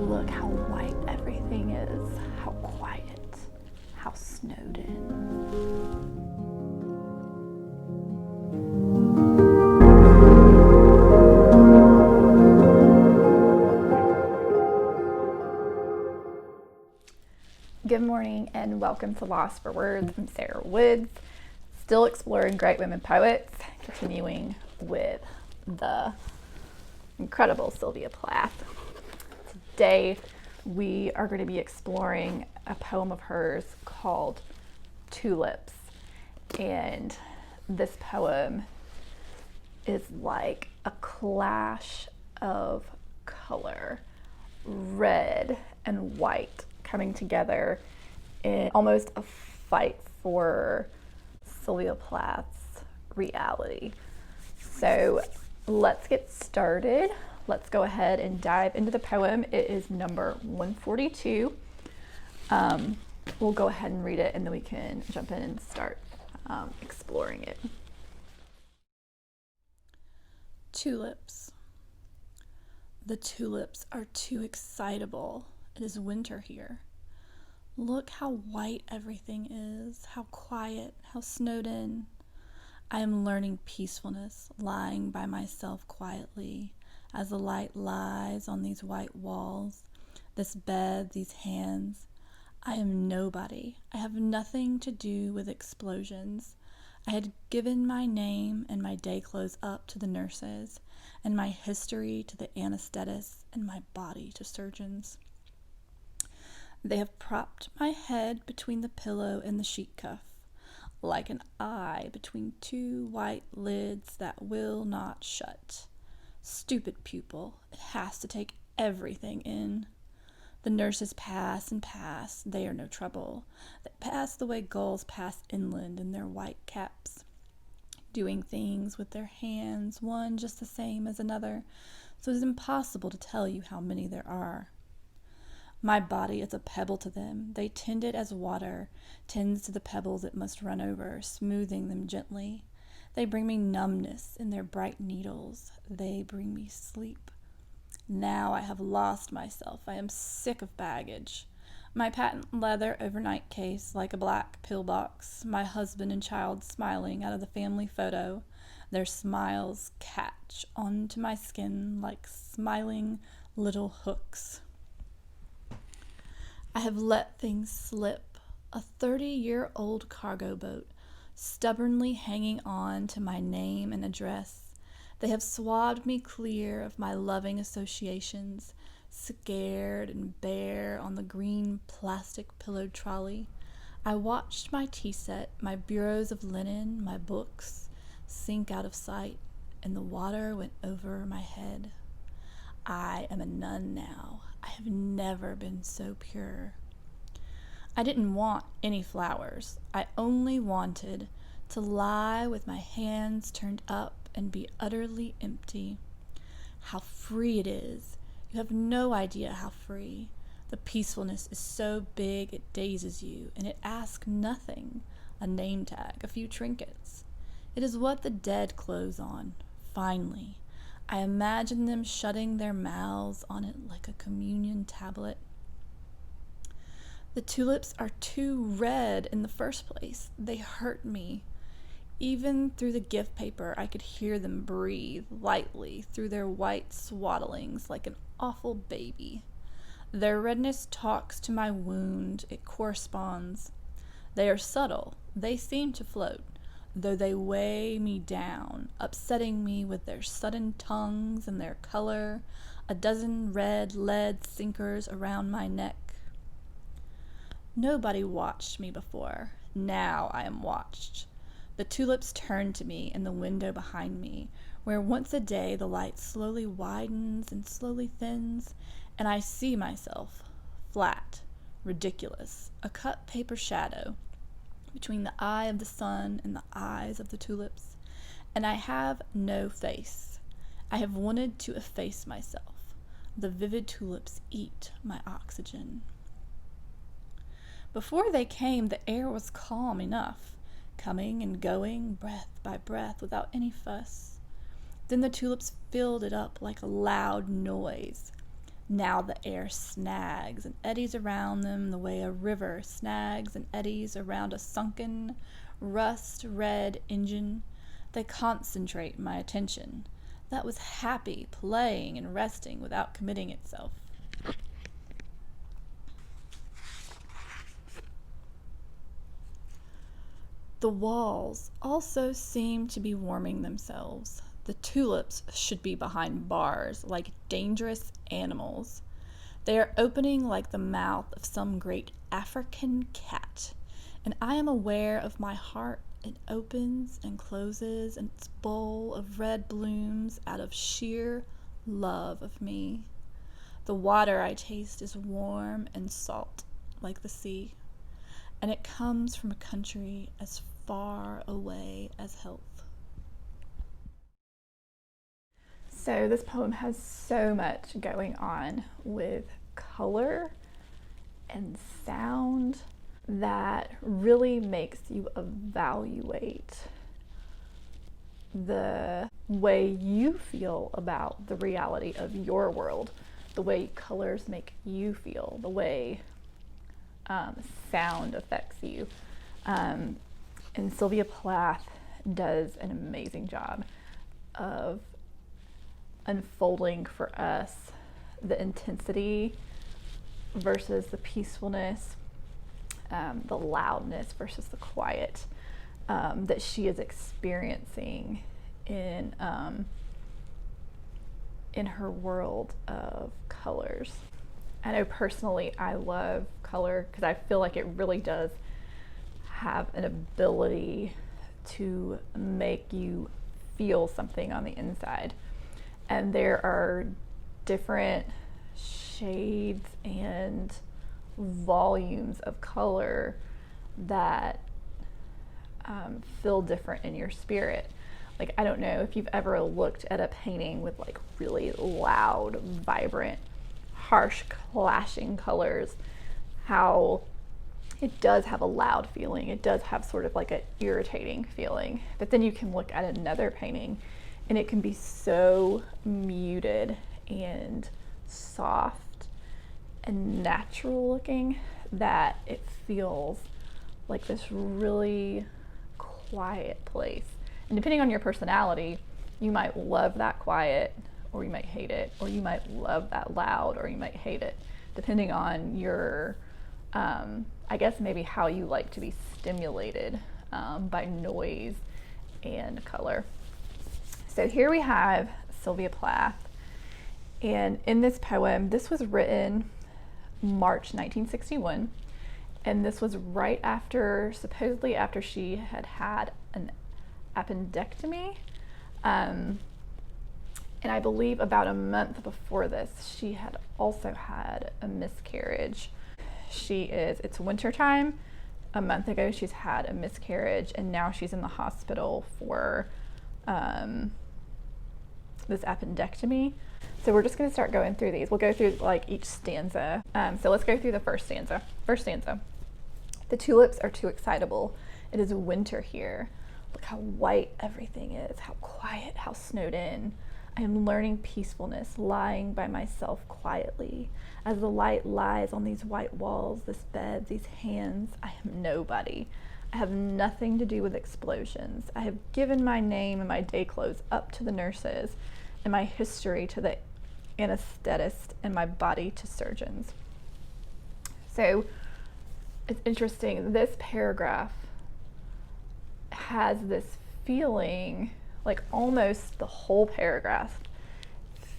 Look how white everything is, how quiet, how snowed in. Good morning and welcome to Lost for Words. I'm Sarah Woods, still exploring great women poets, continuing with the incredible Sylvia Plath. Today we are going to be exploring a poem of hers called Tulips, and this poem is like a clash of color, red and white, coming together in almost a fight for Sylvia Plath's reality. So let's get started. Let's go ahead and dive into the poem. It is number 142. We'll go ahead and read it and then we can jump in and start exploring it. Tulips. The tulips are too excitable. It is winter here. Look how white everything is, how quiet, how snowed in. I am learning peacefulness, lying by myself quietly, as the light lies on these white walls, this bed, these hands. I am nobody. I have nothing to do with explosions. I had given my name and my day clothes up to the nurses, and my history to the anesthetists, and my body to surgeons. They have propped my head between the pillow and the sheet cuff, like an eye between two white lids that will not shut. Stupid pupil, it has to take everything in. The nurses pass and pass, they are no trouble. They pass the way gulls pass inland in their white caps, doing things with their hands, one just the same as another, so it is impossible to tell you how many there are. My body is a pebble to them. They tend it as water tends to the pebbles it must run over, smoothing them gently. They bring me numbness in their bright needles. They bring me sleep. Now I have lost myself. I am sick of baggage. My patent leather overnight case like a black pillbox. My husband and child smiling out of the family photo. Their smiles catch onto my skin like smiling little hooks. I have let things slip, a 30-year-old cargo boat, stubbornly hanging on to my name and address. They have swabbed me clear of my loving associations, scared and bare on the green plastic pillowed trolley. I watched my tea set, my bureaus of linen, my books, sink out of sight, and the water went over my head. I am a nun now. I have never been so pure. I didn't want any flowers. I only wanted to lie with my hands turned up and be utterly empty. How free it is. You have no idea how free. The peacefulness is so big it dazes you, and it asks nothing. A name tag, a few trinkets. It is what the dead close on, finally. I imagine them shutting their mouths on it like a communion tablet. The tulips are too red in the first place. They hurt me. Even through the gift paper, I could hear them breathe lightly through their white swaddlings like an awful baby. Their redness talks to my wound. It corresponds. They are subtle. They seem to float, though they weigh me down, upsetting me with their sudden tongues and their color, a dozen red lead sinkers around my neck. Nobody watched me before. Now I am watched. The tulips turn to me in the window behind me, where once a day the light slowly widens and slowly thins, and I see myself, flat, ridiculous, a cut paper shadow, between the eye of the sun and the eyes of the tulips, and I have no face. I have wanted to efface myself. The vivid tulips eat my oxygen. Before they came, the air was calm enough, coming and going, breath by breath, without any fuss. Then the tulips filled it up like a loud noise. Now the air snags and eddies around them the way a river snags and eddies around a sunken, rust-red engine. They concentrate my attention. That was happy, playing and resting without committing itself. The walls also seem to be warming themselves. The tulips should be behind bars, like dangerous animals. They are opening like the mouth of some great African cat, and I am aware of my heart. It opens and closes in its bowl of red blooms out of sheer love of me. The water I taste is warm and salt, like the sea, and it comes from a country as far away as health. So this poem has so much going on with color and sound that really makes you evaluate the way you feel about the reality of your world, the way colors make you feel, the way sound affects you. And Sylvia Plath does an amazing job of unfolding for us the intensity versus the peacefulness, the loudness versus the quiet that she is experiencing in her world of colors. I know personally I love color because I feel like it really does have an ability to make you feel something on the inside. And there are different shades and volumes of color that feel different in your spirit. Like, I don't know if you've ever looked at a painting with like really loud, vibrant, harsh, clashing colors, how it does have a loud feeling. It does have sort of like an irritating feeling. But then you can look at another painting and it can be so muted and soft and natural looking that it feels like this really quiet place. And depending on your personality, you might love that quiet or you might hate it, or you might love that loud or you might hate it, depending on your I guess maybe how you like to be stimulated by noise and color. So here we have Sylvia Plath, and in this poem, this was written March 1961, and this was right after, supposedly after she had had an appendectomy, and I believe about a month before this, she had also had a miscarriage. It's winter time. A month ago, she's had a miscarriage, and now she's in the hospital for this appendectomy. So we're just going to start going through these. We'll go through like each stanza. So let's go through the first stanza. First stanza. The tulips are too excitable. It is winter here. Look how white everything is, how quiet, how snowed in. I am learning peacefulness, lying by myself quietly. As the light lies on these white walls, this bed, these hands, I am nobody. I have nothing to do with explosions. I have given my name and my day clothes up to the nurses, and my history to the anesthetist, and my body to surgeons. So it's interesting, this paragraph has this feeling, like almost the whole paragraph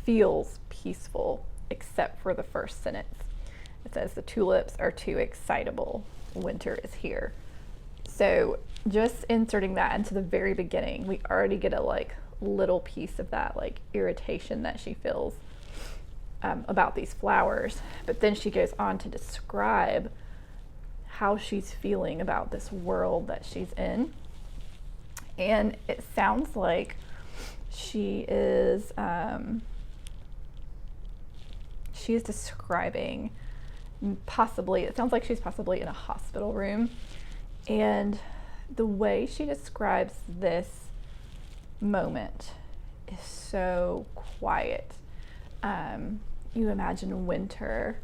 feels peaceful except for the first sentence. It says the tulips are too excitable. Winter is here. So just inserting that into the very beginning, we already get a like little piece of that like irritation that she feels about these flowers. But then she goes on to describe how she's feeling about this world that she's in. And it sounds like she is describing possibly, it sounds like she's possibly in a hospital room. And the way she describes this moment is so quiet. you imagine winter,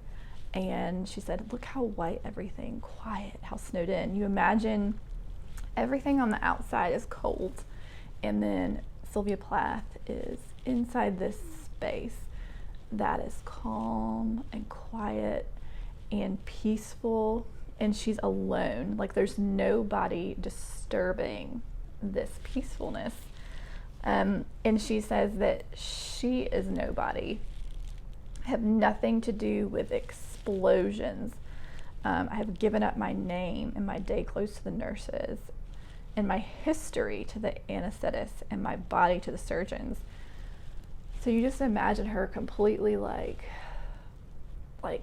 and she said, look how white everything, quiet, how snowed in. You imagine everything on the outside is cold, and then Sylvia Plath is inside this space that is calm and quiet and peaceful, and she's alone. Like there's nobody disturbing this peacefulness. And she says that she is nobody. I have nothing to do with explosions. I have given up my name and my day clothes to the nurses, and my history to the anesthetists, and my body to the surgeons. So you just imagine her completely like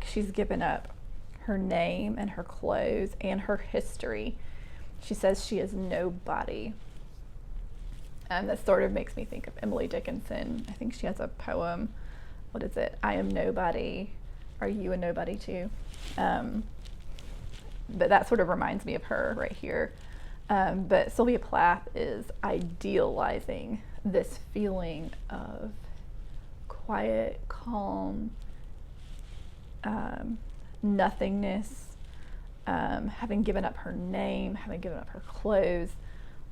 she's given up her name and her clothes and her history. She says she is nobody. And that sort of makes me think of Emily Dickinson. I think she has a poem. What is it? I am nobody. Are you a nobody too? But that sort of reminds me of her right here. But Sylvia Plath is idealizing this feeling of quiet, calm, nothingness, having given up her name, having given up her clothes,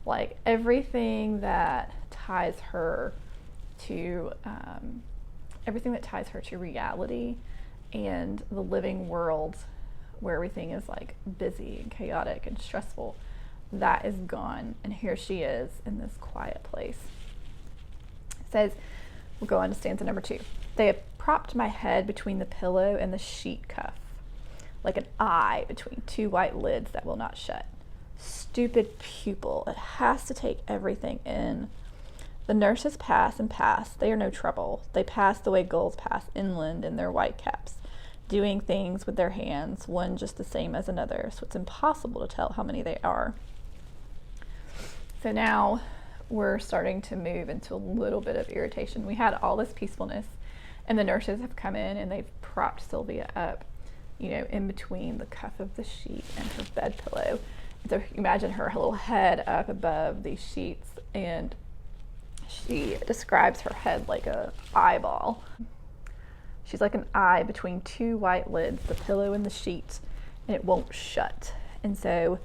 like everything that ties her to reality and the living world where everything is like busy and chaotic and stressful, that is gone, and here she is in this quiet place. It says, we'll go on to stanza number 2. They have propped my head between the pillow and the sheet cuff, like an eye between two white lids that will not shut. Stupid pupil, it has to take everything in. The nurses pass and pass, they are no trouble. They pass the way gulls pass inland in their white caps, doing things with their hands, one just the same as another, so it's impossible to tell how many they are. So now we're starting to move into a little bit of irritation. We had all this peacefulness, and the nurses have come in and they've propped Sylvia up, in between the cuff of the sheet and her bed pillow. So imagine her little head up above these sheets, and she describes her head like an eyeball. She's like an eye between two white lids, the pillow and the sheet, and it won't shut. And so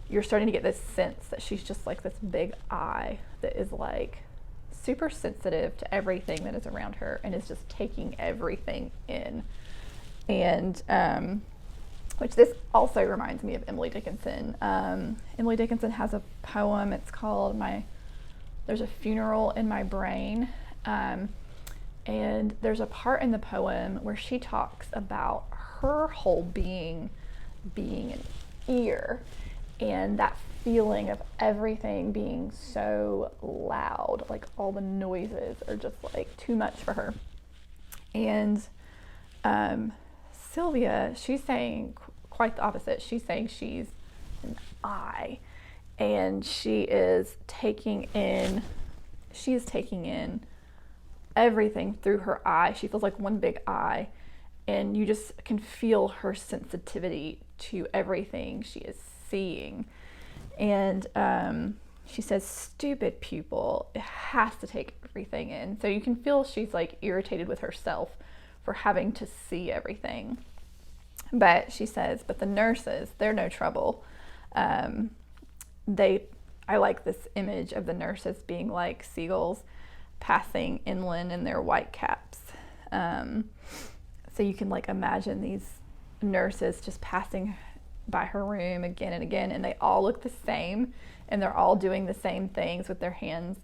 you're starting to get this sense that she's just like this big eye that is like super sensitive to everything that is around her and is just taking everything in. And which this also reminds me of Emily Dickinson. Emily Dickinson has a poem, it's called There's a Funeral in My Brain. And there's a part in the poem where she talks about her whole being an ear, and that feeling of everything being so loud, like all the noises are just like too much for her. And Sylvia, she's saying quite the opposite. She's saying she's an eye, and she is taking in everything through her eye. She feels like one big eye, and you just can feel her sensitivity to everything she is seeing. And she says, stupid pupil, it has to take everything in. So you can feel she's like irritated with herself for having to see everything. But she says, but the nurses, they're no trouble. I like this image of the nurses being like seagulls passing inland in their white caps. So you can like imagine these nurses just passing by her room again and again, and they all look the same, and they're all doing the same things with their hands,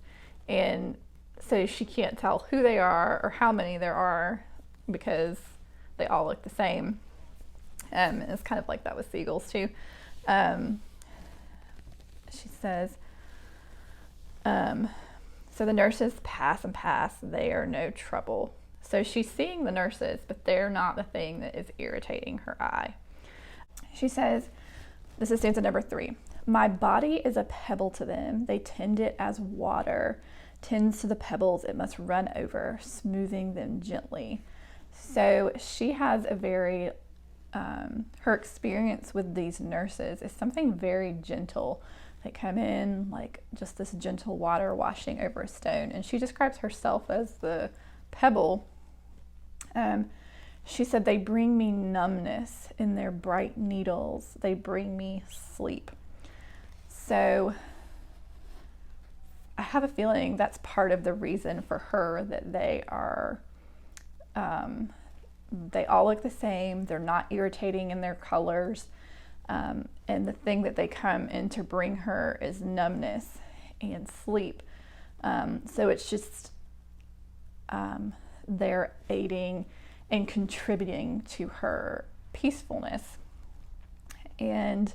and so she can't tell who they are or how many there are because they all look the same. It's kind of like that with seagulls too. She says, so the nurses pass and pass, they are no trouble. So she's seeing the nurses, but they're not the thing that is irritating her eye. She says, this is stanza number 3. My body is a pebble to them. They tend it as water tends to the pebbles it must run over, smoothing them gently. So she has a very, her experience with these nurses is something very gentle. They come in like just this gentle water washing over a stone. And she describes herself as the pebble. She said, they bring me numbness in their bright needles. They bring me sleep. So I have a feeling that's part of the reason for her that they all look the same. They're not irritating in their colors. And the thing that they come in to bring her is numbness and sleep. So it's just they're aiding and contributing to her peacefulness. And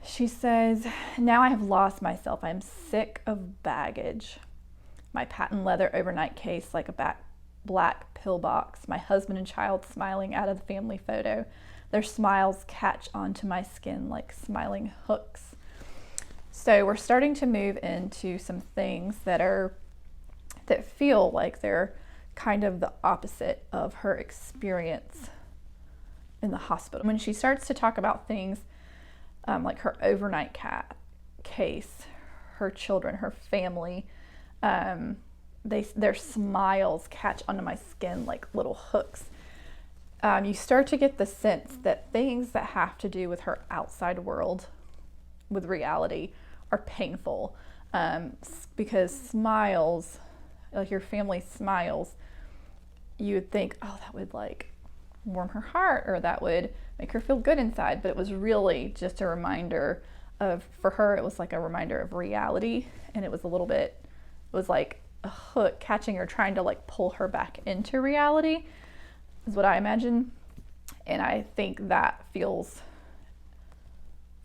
she says, now I have lost myself. I'm sick of baggage. My patent leather overnight case like a black pillbox. My husband and child smiling out of the family photo. Their smiles catch onto my skin like smiling hooks. So we're starting to move into some things that feel like they're kind of the opposite of her experience in the hospital. When she starts to talk about things like her overnight case, her children, her family, their smiles catch onto my skin like little hooks. You start to get the sense that things that have to do with her outside world, with reality, are painful, because smiles, like your family smiles, you would think, oh, that would like warm her heart, or that would make her feel good inside. But it was really just a reminder of, for her, it was like a reminder of reality. And it was like a hook catching her, trying to like pull her back into reality, is what I imagine. And I think that feels,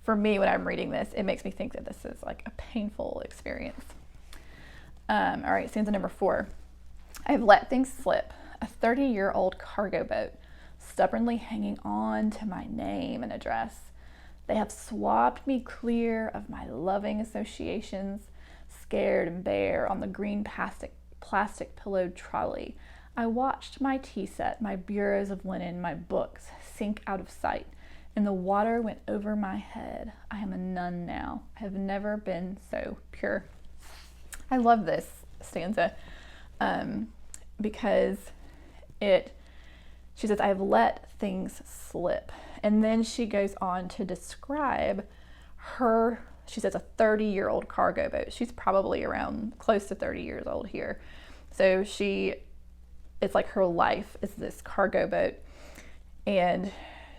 for me, when I'm reading this, it makes me think that this is like a painful experience. All right, stanza number 4. I've let things slip. A 30-year-old cargo boat, stubbornly hanging on to my name and address. They have swabbed me clear of my loving associations, scared and bare on the green plastic pillowed trolley. I watched my tea set, my bureaus of linen, my books sink out of sight, and the water went over my head. I am a nun now. I have never been so pure. I love this stanza because she says, I have let things slip. And then she goes on to describe her, she says, a 30-year-old cargo boat. She's probably around close to 30 years old here. So it's like her life is this cargo boat. And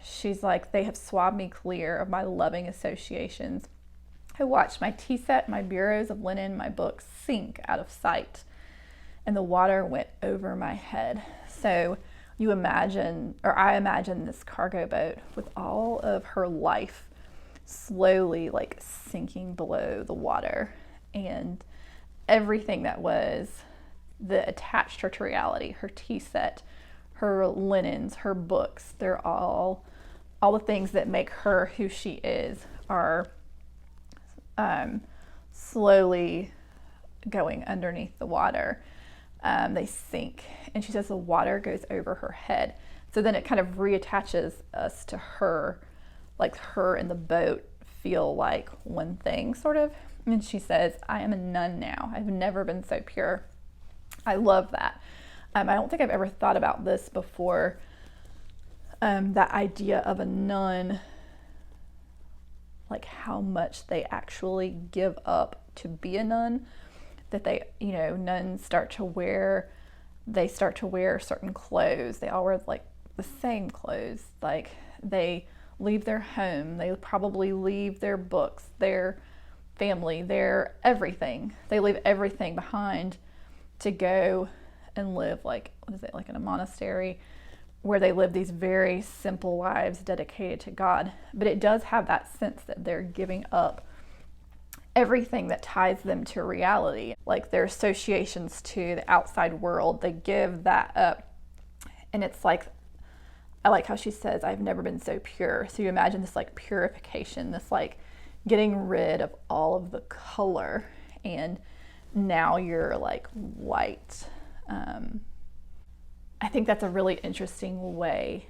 she's like, they have swabbed me clear of my loving associations. I watched my tea set, my bureaus of linen, my books sink out of sight, and the water went over my head. So you imagine, or I imagine, this cargo boat with all of her life slowly like sinking below the water, and everything that attached her to reality, her tea set, her linens, her books, they're all the things that make her who she is are slowly going underneath the water. They sink, and she says the water goes over her head. So then it kind of reattaches us to her, like her and the boat feel like one thing, sort of. And she says, I am a nun now. I've never been so pure. I love that. I don't think I've ever thought about this before. That idea of a nun, like how much they actually give up to be a nun. That they, nuns start to wear certain clothes. They all wear like the same clothes. Like they leave their home. They probably leave their books, their family, their everything. They leave everything behind to go and live like in a monastery, where they live these very simple lives dedicated to God. But it does have that sense that they're giving up everything that ties them to reality, like their associations to the outside world. They give that up. And it's like, I like how she says, I've never been so pure. So you imagine this like purification, this like getting rid of all of the color, and now you're like white. I think that's a really interesting way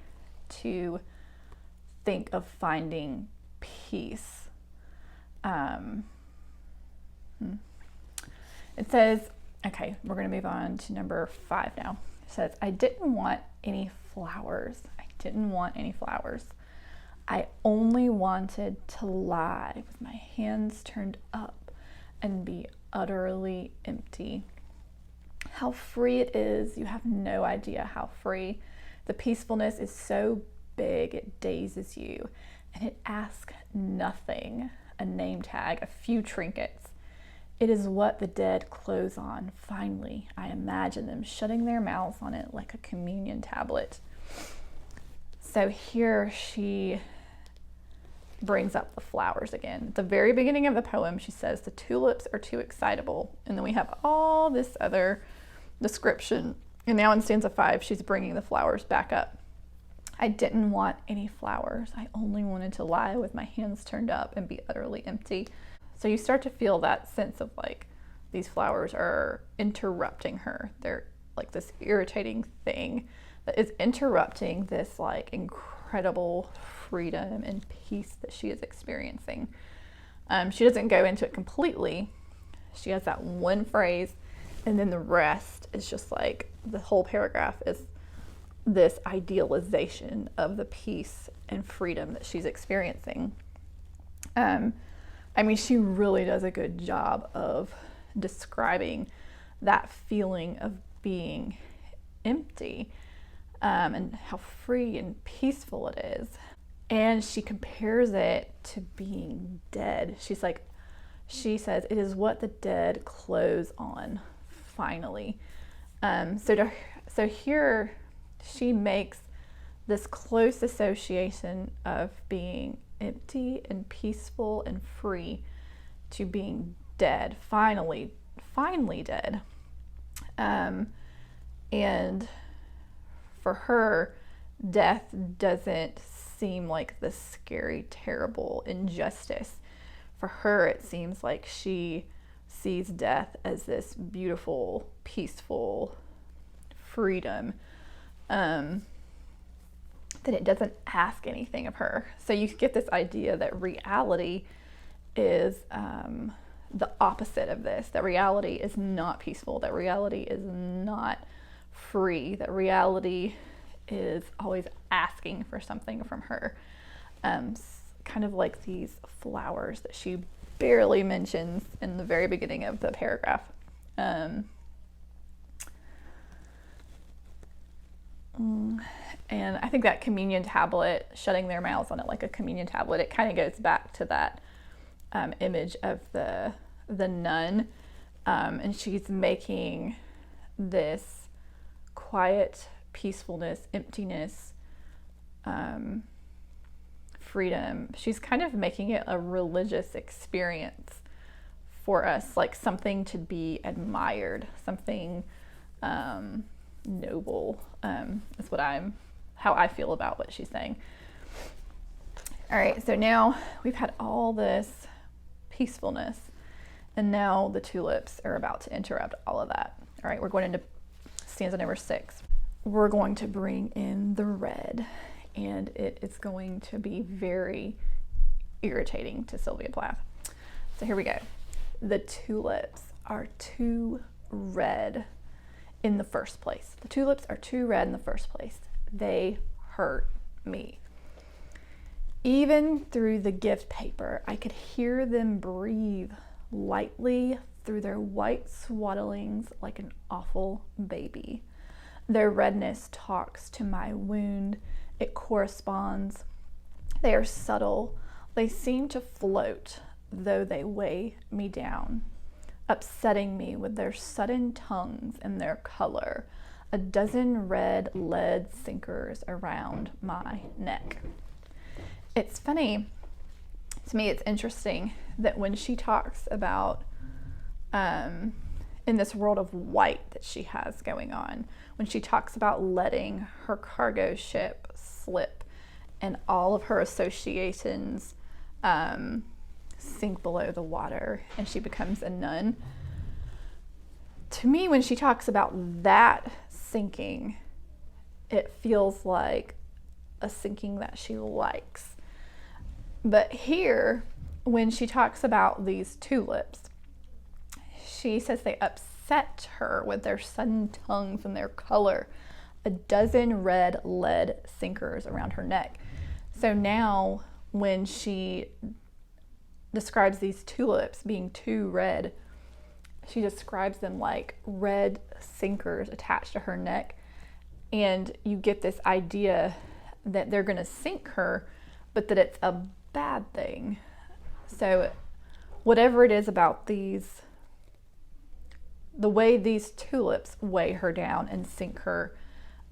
to think of finding peace. It says, okay, we're going to move on to number 5 now. She says, I didn't want any flowers. I didn't want any flowers. I only wanted to lie with my hands turned up and be utterly empty. How free it is. You have no idea how free. The peacefulness is so big it dazes you, and it asks nothing. A name tag, a few trinkets. It is what the dead close on. Finally, I imagine them shutting their mouths on it like a communion tablet. So here she brings up the flowers again. At the very beginning of the poem, she says, the tulips are too excitable. And then we have all this other description. And now in stanza 5, she's bringing the flowers back up. I didn't want any flowers. I only wanted to lie with my hands turned up and be utterly empty. So you start to feel that sense of like these flowers are interrupting her. They're like this irritating thing that is interrupting this like incredible freedom and peace that she is experiencing. She doesn't go into it completely. She has that one phrase, and then the rest is just like the whole paragraph is this idealization of the peace and freedom that she's experiencing. I mean, she really does a good job of describing that feeling of being empty, and how free and peaceful it is. And she compares it to being dead. She says, it is what the dead close on, finally. So here she makes this close association of being empty and peaceful and free to being dead, finally dead. And for her, death doesn't seem like this scary, terrible injustice. For her, it seems like she sees death as this beautiful, peaceful freedom, that it doesn't ask anything of her. So you get this idea that reality is the opposite of this, that reality is not peaceful, that reality is not free, that reality is always asking for something from her. Kind of like these flowers that she barely mentions in the very beginning of the paragraph. And I think that communion tablet, shutting their mouths on it like a communion tablet, it kind of goes back to that image of the nun, and she's making this quiet peacefulness, emptiness, freedom. She's kind of making it a religious experience for us, like something to be admired, something noble. Is how I feel about what she's saying. All right, so now we've had all this peacefulness, and now the tulips are about to interrupt all of that. All right, we're going into stanza number 6. We're going to bring in the red, and it is going to be very irritating to Sylvia Plath. So here we go. The tulips are too red in the first place. The tulips are too red in the first place. They hurt me. Even through the gift paper, I could hear them breathe lightly through their white swaddlings like an awful baby. Their redness talks to my wound. It corresponds. They are subtle. They seem to float, though they weigh me down, upsetting me with their sudden tongues and their color, a dozen red lead sinkers around my neck. It's funny, to me it's interesting that when she talks about, in this world of white that she has going on, when she talks about letting her cargo ship slip and all of her associations sink below the water and she becomes a nun, to me, when she talks about that sinking, it feels like a sinking that she likes. But here, when she talks about these tulips, she says they upset set her with their sudden tongues and their color, a dozen red lead sinkers around her neck. So now when she describes these tulips being too red, she describes them like red sinkers attached to her neck. And you get this idea that they're going to sink her, but that it's a bad thing. So whatever it is about these, the way these tulips weigh her down and sink her,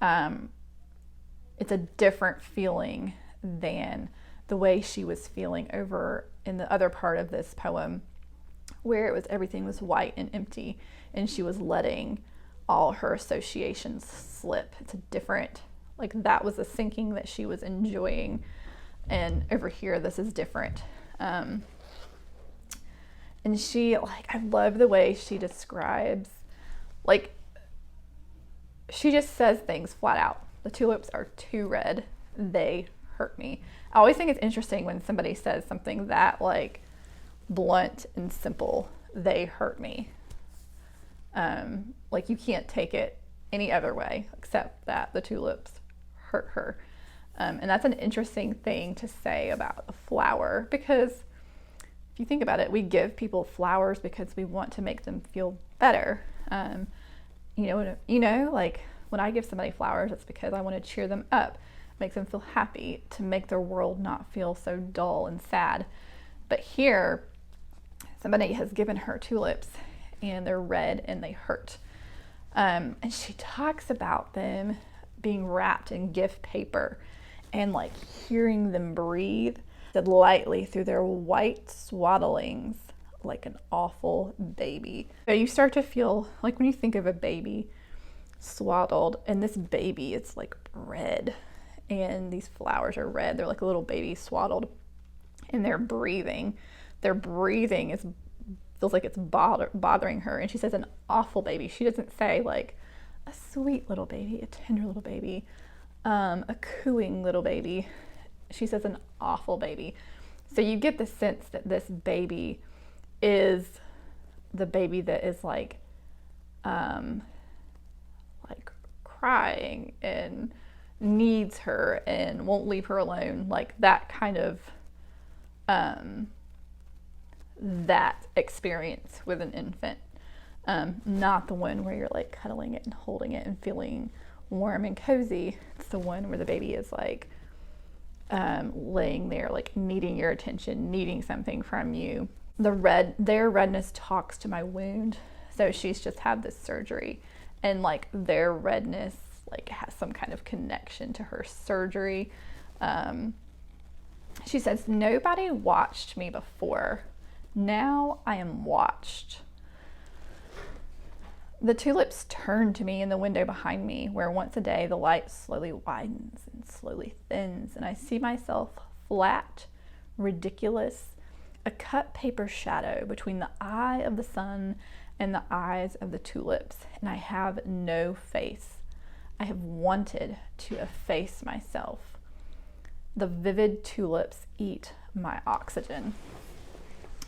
it's a different feeling than the way she was feeling over in the other part of this poem, where it was everything was white and empty and she was letting all her associations slip. It's a different, like, that was a sinking that she was enjoying, and over here this is different. And she, like, I love the way she describes, like, she just says things flat out. The tulips are too red, they hurt me. I always think it's interesting when somebody says something that, like, blunt and simple, they hurt me. Like, you can't take it any other way except that the tulips hurt her. And that's an interesting thing to say about a flower, because if you think about it, we give people flowers because we want to make them feel better. Like, when I give somebody flowers, it's because I want to cheer them up, make them feel happy, to make their world not feel so dull and sad. But here, somebody has given her tulips and they're red and they hurt. And she talks about them being wrapped in gift paper and, like, hearing them breathe lightly through their white swaddlings like an awful baby. So you start to feel like, when you think of a baby swaddled, and this baby, it's like red, and these flowers are red. They're like a little baby swaddled, and they're breathing. Their breathing feels like it's bothering her. And she says an awful baby. She doesn't say like a sweet little baby, a tender little baby, a cooing little baby. She says an awful baby. So you get the sense that this baby is the baby that is like crying and needs her and won't leave her alone, like that kind of that experience with an infant, not the one where you're like cuddling it and holding it and feeling warm and cozy. It's the one where the baby is like laying there, like needing your attention, needing something from you. Their redness talks to my wound. So she's just had this surgery, and like their redness like has some kind of connection to her surgery. She says, "Nobody watched me before. Now I am watched." The tulips turn to me in the window behind me, where once a day the light slowly widens and slowly thins, and I see myself flat, ridiculous, a cut paper shadow between the eye of the sun and the eyes of the tulips, and I have no face. I have wanted to efface myself. The vivid tulips eat my oxygen.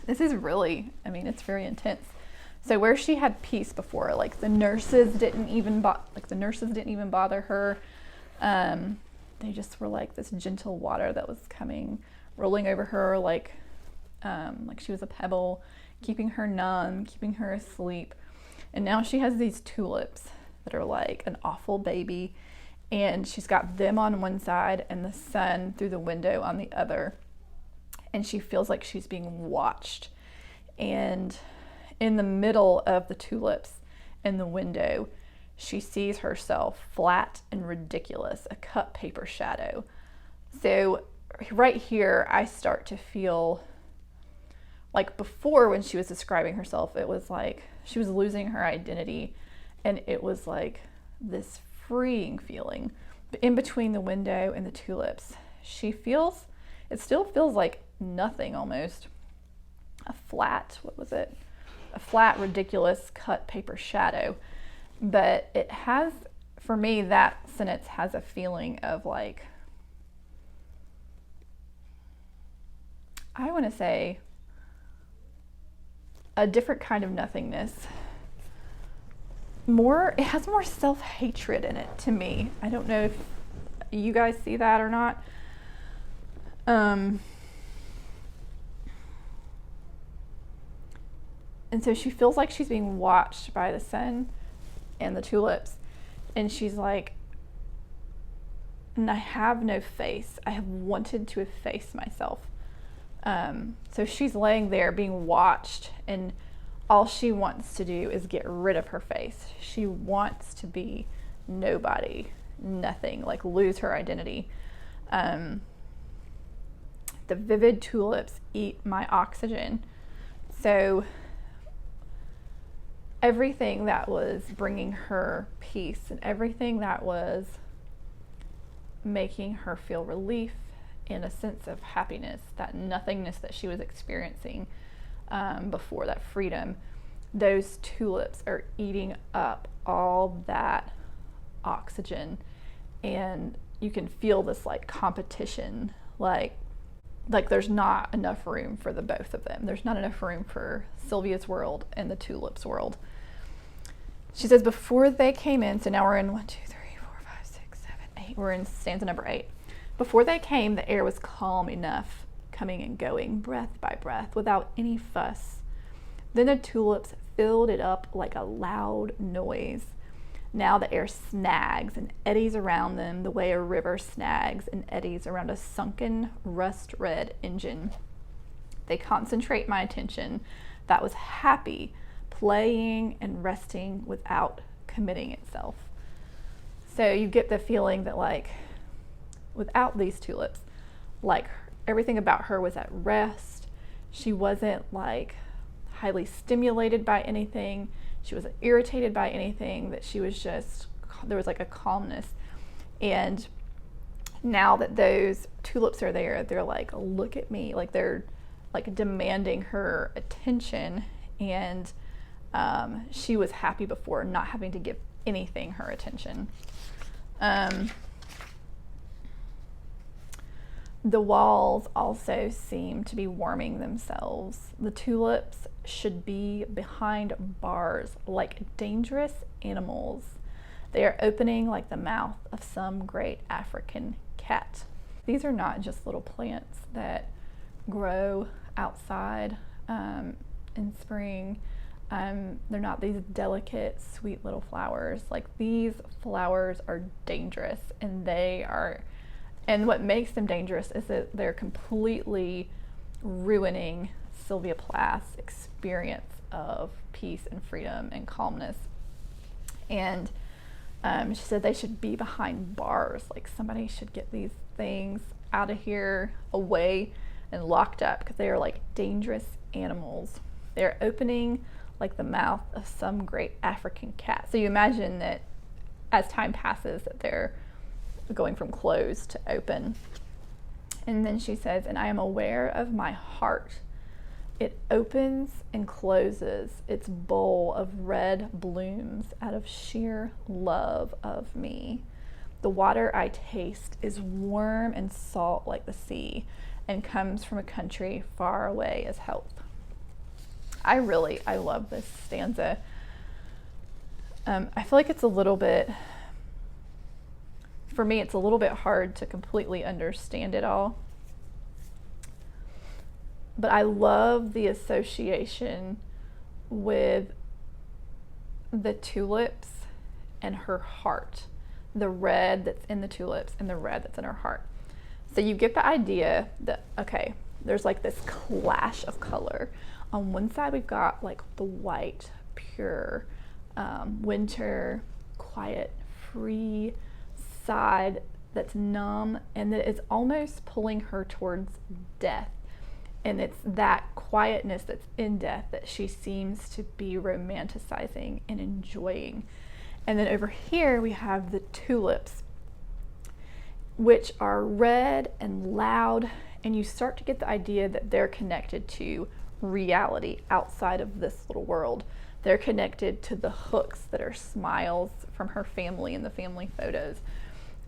This is really, it's very intense. So where she had peace before, like the nurses didn't even bother her. They just were like this gentle water that was coming, rolling over her like she was a pebble, keeping her numb, keeping her asleep. And now she has these tulips that are like an awful baby, and she's got them on one side and the sun through the window on the other. And she feels like she's being watched. And in the middle of the tulips in the window, she sees herself flat and ridiculous, a cut paper shadow. So right here, I start to feel like before, when she was describing herself, it was like she was losing her identity, and it was like this freeing feeling. But in between the window and the tulips, it still feels like nothing almost. A flat, ridiculous cut paper shadow. But it has, for me, that sentence has a feeling of like, I want to say, a different kind of nothingness. it has more self-hatred in it to me. I don't know if you guys see that or not. And so she feels like she's being watched by the sun and the tulips. And she's like, and I have no face. I have wanted to efface myself. So she's laying there being watched, and all she wants to do is get rid of her face. She wants to be nobody, nothing, like lose her identity. The vivid tulips eat my oxygen. So everything that was bringing her peace and everything that was making her feel relief and a sense of happiness, that nothingness that she was experiencing before, that freedom, those tulips are eating up all that oxygen. And you can feel this like competition, like there's not enough room for the both of them. There's not enough room for Sylvia's world and the tulips world. She says before they came in, so now we're in 1, 2, 3, 4, 5, 6, 7, 8. We're in stanza number 8. Before they came, the air was calm enough, coming and going, breath by breath, without any fuss. Then the tulips filled it up like a loud noise. Now the air snags and eddies around them the way a river snags and eddies around a sunken, rust-red engine. They concentrate my attention that was happy, playing and resting without committing itself. So you get the feeling that like without these tulips, like everything about her was at rest. She wasn't like highly stimulated by anything. She wasn't irritated by anything, that she was just, there was like a calmness. And now that those tulips are there, they're like, look at me, like they're like demanding her attention. And she was happy before not having to give anything her attention. The walls also seem to be warming themselves. The tulips should be behind bars like dangerous animals. They are opening like the mouth of some great African cat. These are not just little plants that grow outside in spring. They're not these delicate, sweet little flowers. Like these flowers are dangerous, and what makes them dangerous is that they're completely ruining Sylvia Plath's experience of peace and freedom and calmness. And she said they should be behind bars, like somebody should get these things out of here, away and locked up, because they are like dangerous animals. They're opening like the mouth of some great African cat. So you imagine that as time passes that they're going from closed to open. And then she says, and I am aware of my heart. It opens and closes its bowl of red blooms out of sheer love of me. The water I taste is warm and salt like the sea, and comes from a country far away as health. I love this stanza. I feel like it's a little bit, for me, it's a little bit hard to completely understand it all. But I love the association with the tulips and her heart, the red that's in the tulips and the red that's in her heart. So you get the idea that, okay, there's like this clash of color. On one side, we've got like the white, pure, winter, quiet, free side that's numb, and that it's almost pulling her towards death. And it's that quietness that's in death that she seems to be romanticizing and enjoying. And then over here we have the tulips, which are red and loud, and you start to get the idea that they're connected to reality outside of this little world. They're connected to the hooks that are smiles from her family in the family photos.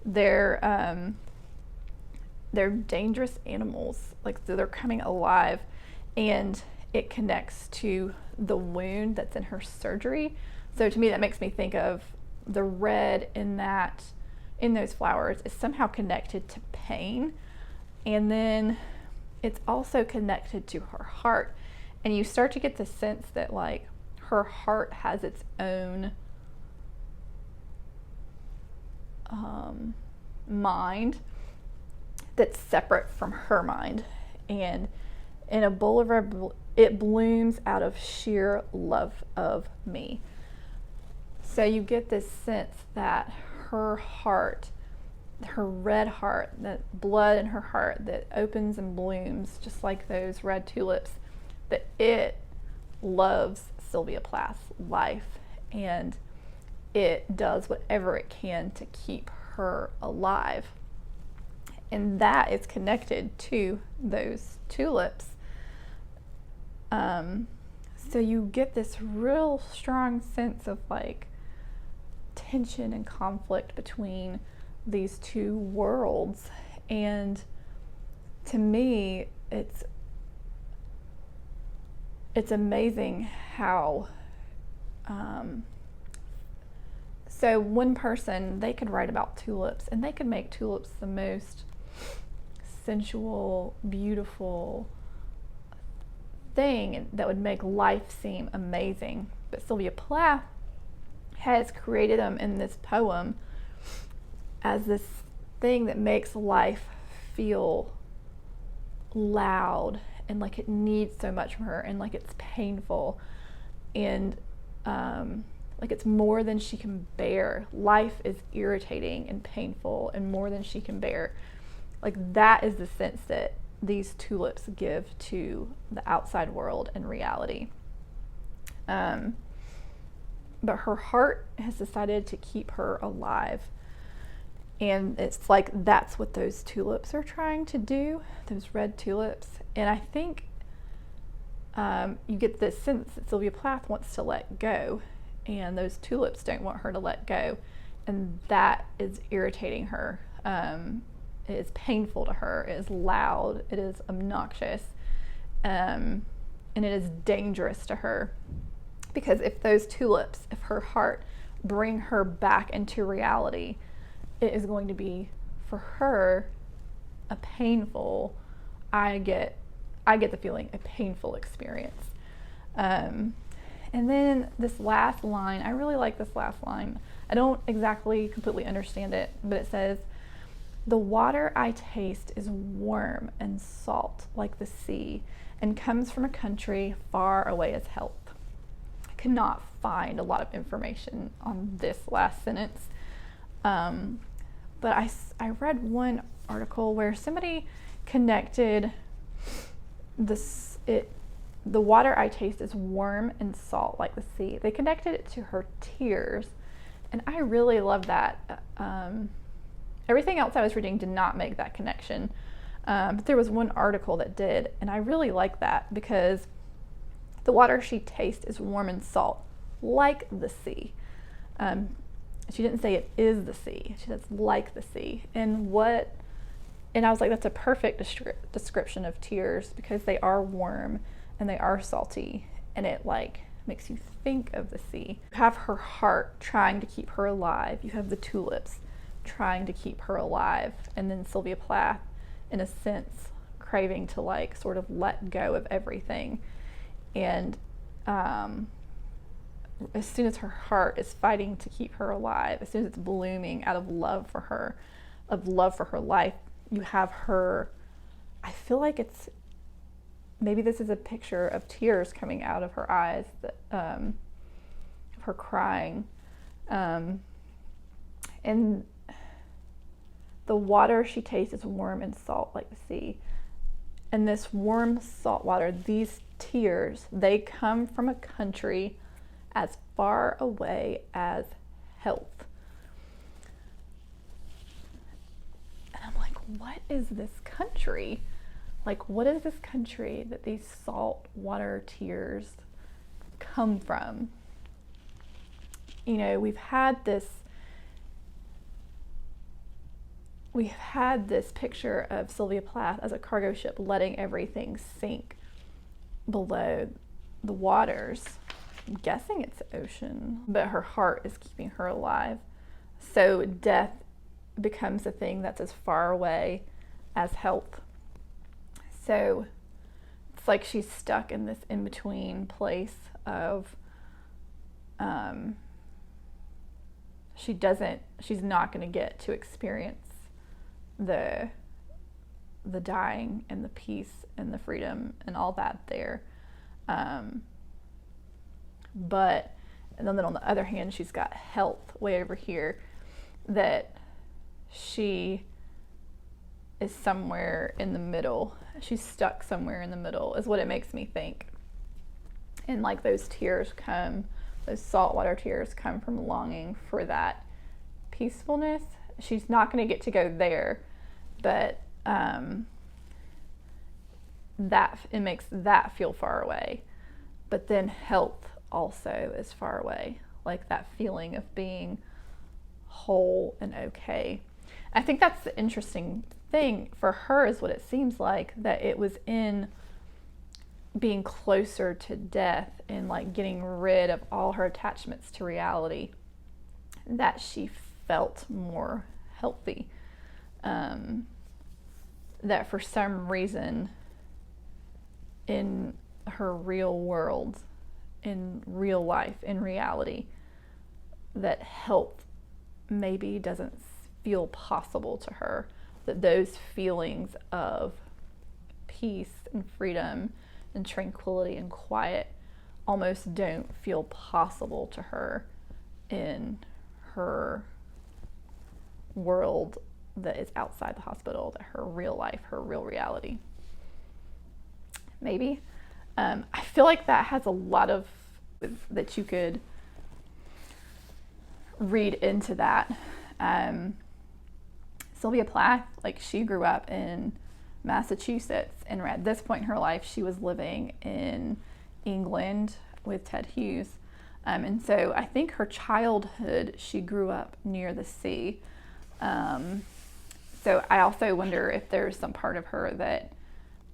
They're dangerous animals, like they're coming alive, and it connects to the wound that's in her surgery. So to me, that makes me think of the red in those flowers is somehow connected to pain. And then it's also connected to her heart. And you start to get the sense that like her heart has its own mind that's separate from her mind. And in a bowl of red, it blooms out of sheer love of me. So you get this sense that her heart, her red heart, the blood in her heart that opens and blooms just like those red tulips, that it loves Sylvia Plath's life, and it does whatever it can to keep her alive. And that is connected to those tulips. So you get this real strong sense of like tension and conflict between these two worlds. And to me, it's amazing how so one person, they could write about tulips, and they could make tulips the most sensual, beautiful thing that would make life seem amazing. But Sylvia Plath has created them in this poem as this thing that makes life feel loud and like it needs so much from her, and like it's painful, and like it's more than she can bear. Life is irritating and painful and more than she can bear. Like that is the sense that these tulips give to the outside world and reality. But her heart has decided to keep her alive. And it's like that's what those tulips are trying to do, those red tulips. And I think you get this sense that Sylvia Plath wants to let go, and those tulips don't want her to let go. And that is irritating her. It is painful to her. It is loud. It is obnoxious. And it is dangerous to her. Because if those tulips, if her heart, bring her back into reality, it is going to be, for her, a painful, I get the feeling, a painful experience. And then this last line, I really like this last line. I don't exactly completely understand it, but it says, "The water I taste is warm and salt like the sea, and comes from a country far away as health." I cannot find a lot of information on this last sentence. But I read one article where somebody connected the water I taste is warm and salt like the sea. They connected it to her tears, and I really love that. Everything else I was reading did not make that connection, but there was one article that did, and I really like that because the water she tastes is warm and salt like the sea. She didn't say it is the sea. She says like the sea. And I was like, that's a perfect description of tears, because they are warm and they are salty, and it like makes you think of the sea. You have her heart trying to keep her alive. You have the tulips trying to keep her alive. And then Sylvia Plath, in a sense, craving to like sort of let go of everything. And as soon as her heart is fighting to keep her alive, as soon as it's blooming out of love for her life, you have her, I feel like it's, maybe this is a picture of tears coming out of her eyes, of her crying. And the water she tastes is warm and salt like the sea. And this warm salt water, these tears, they come from a country as far away as health. And I'm like, what is this country? Like, what is this country that these salt water tears come from? You know, we've had this picture of Sylvia Plath as a cargo ship letting everything sink below the waters. I'm guessing it's ocean, but her heart is keeping her alive. So death becomes a thing that's as far away as health. So it's like she's stuck in this in-between place of she's not going to get to experience the dying and the peace and the freedom and all that there. But and then on the other hand, she's got health way over here, that she is somewhere in the middle. She's stuck somewhere in the middle is what it makes me think. And like those saltwater tears come from longing for that peacefulness. She's not going to get to go there, but that it makes that feel far away. But then health also is far away, like that feeling of being whole and okay. I think that's the interesting thing for her, is what it seems like, that it was in being closer to death and like getting rid of all her attachments to reality that she felt more healthy. That for some reason in her real world, in real life, in reality, that health maybe doesn't feel possible to her, that those feelings of peace and freedom and tranquility and quiet almost don't feel possible to her in her world that is outside the hospital, that her real life, her real reality. Maybe. I feel like that has a lot of that you could read into that. Sylvia Plath, like, she grew up in Massachusetts, and at this point in her life she was living in England with Ted Hughes. And so I think her childhood, she grew up near the sea. So I also wonder if there's some part of her that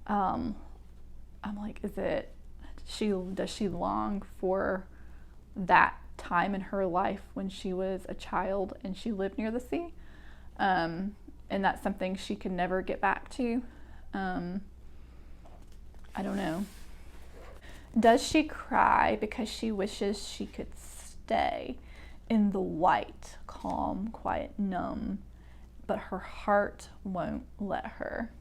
I'm like, does she long for that time in her life when she was a child and she lived near the sea? And that's something she could never get back to. I don't know. Does she cry because she wishes she could stay in the white, calm, quiet, numb, but her heart won't let her?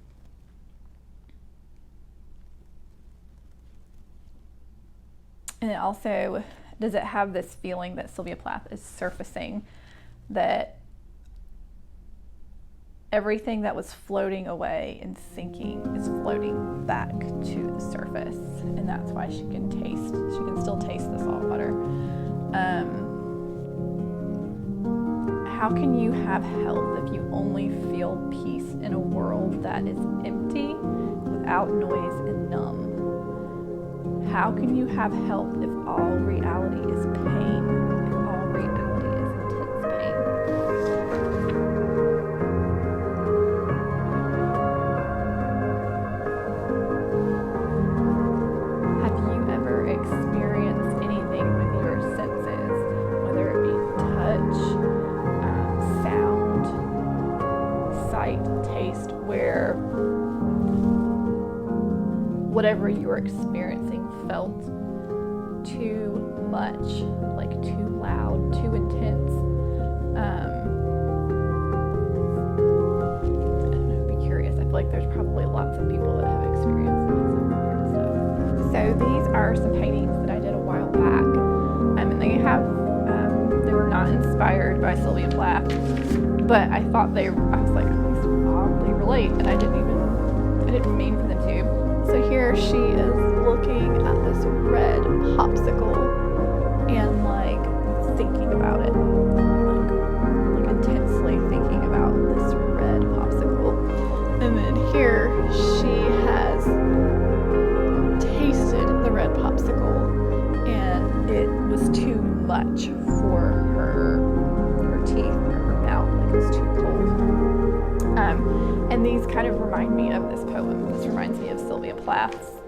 And it also, does it have this feeling that Sylvia Plath is surfacing, that everything that was floating away and sinking is floating back to the surface, and that's why she can still taste the salt water. How can you have health if you only feel peace in a world that is empty, without noise, and numb? How can you have health if all reality is pain, if all reality is intense pain? Have you ever experienced anything with your senses, whether it be touch, sound, sight, taste, where whatever you were experiencing felt too much, like too loud, too intense? I don't know, be curious. I feel like there's probably lots of people that have experienced lots of weird stuff. So these are some paintings that I did a while back, and they were not inspired by Sylvia Plath, but I thought I was like, these oddly relate, and I didn't mean for them to. So here she is looking at this red popsicle and like thinking about it, like intensely thinking about this red popsicle. And then here she has tasted the red popsicle, and it was too much for her teeth or her mouth, like it was too cold. And these kind of remind me of this poem. This reminds me of Sylvia Plath's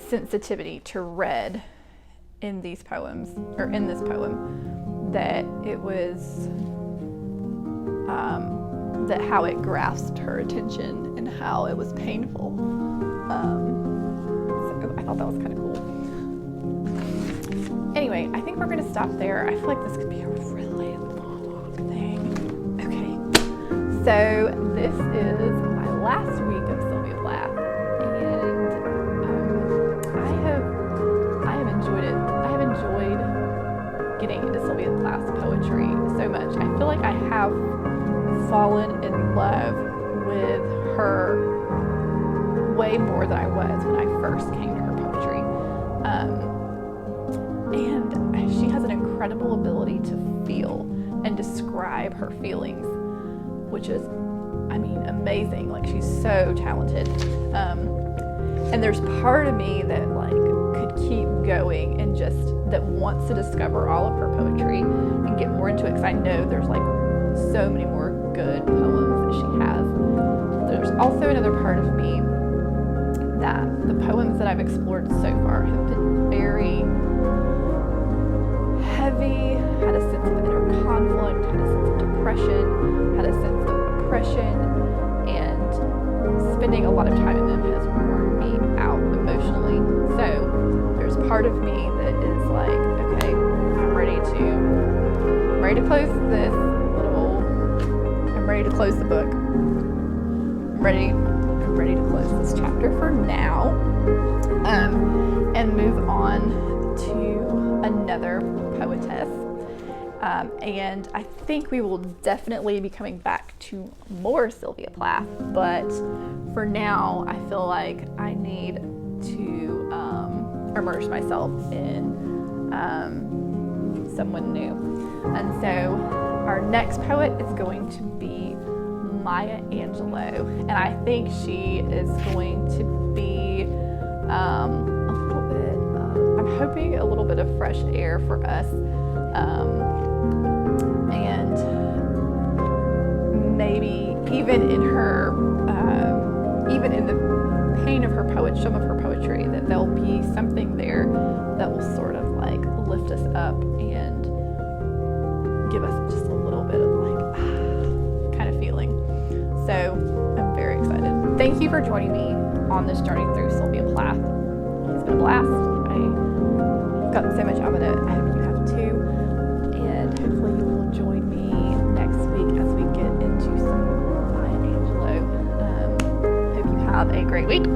sensitivity to red in these poems, or in this poem, that it was that how it grasped her attention and how it was painful. So I thought that was kind of cool. Anyway, I think we're going to stop there. I feel like this could be a really long thing. Okay, so this is my last week of Sylvia Plath, and I have enjoyed it. I have enjoyed getting into Sylvia Plath's poetry so much. I feel like I have fallen in love with her way more than I was when I first came to her poetry. And she has an incredible ability to feel and describe her feelings, which is, I mean, amazing. Like, she's so talented. And there's part of me that like could keep going and just that wants to discover all of her poetry and get more into it, because I know there's like so many more good poems that she has. There's also another part of me that the poems that I've explored so far have been very heavy, had a sense of inner conflict, had a sense of depression, had a sense of oppression, and spending a lot of time in them has worn me out emotionally. So there's part of me that is like, okay, I'm ready to close this little, I'm ready to close the book. I'm ready to close this chapter for now, and move on to another poetess. And I think we will definitely be coming back to more Sylvia Plath, but for now, I feel like I need to immerse myself in someone new. And so our next poet is going to be Maya Angelou, and I think she is going to be a little bit, I'm hoping a little bit of fresh air for us, and maybe even in her, even in the pain of her poetry, some of her poetry, that there'll be something there that will sort of like lift us up and give us just a little bit of like kind of feeling. So I'm very excited. Thank you for joining me on this journey through Sylvia Plath. It's been a blast. I've gotten so much out of it. I hope you have too. And hopefully you will join me next week as we get into some Maya Angelou. Hope you have a great week.